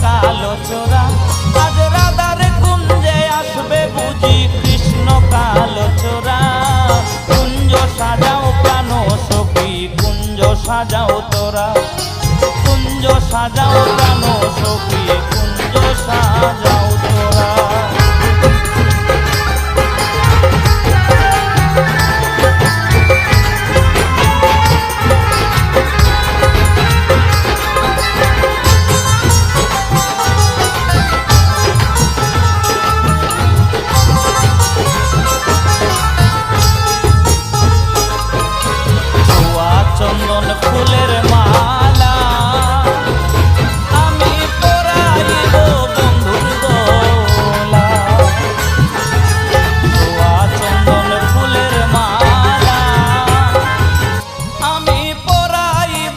কালো চোরা। আজ রাধার কুঞ্জে আসবে বুঝি কৃষ্ণ কালো চোরা। কুঞ্জ সাজাও প্রাণ সখী কুঞ্জ সাজাও তোরা, কুঞ্জ সাজাও প্রাণ সখী কুঞ্জ সাজাও তোরা।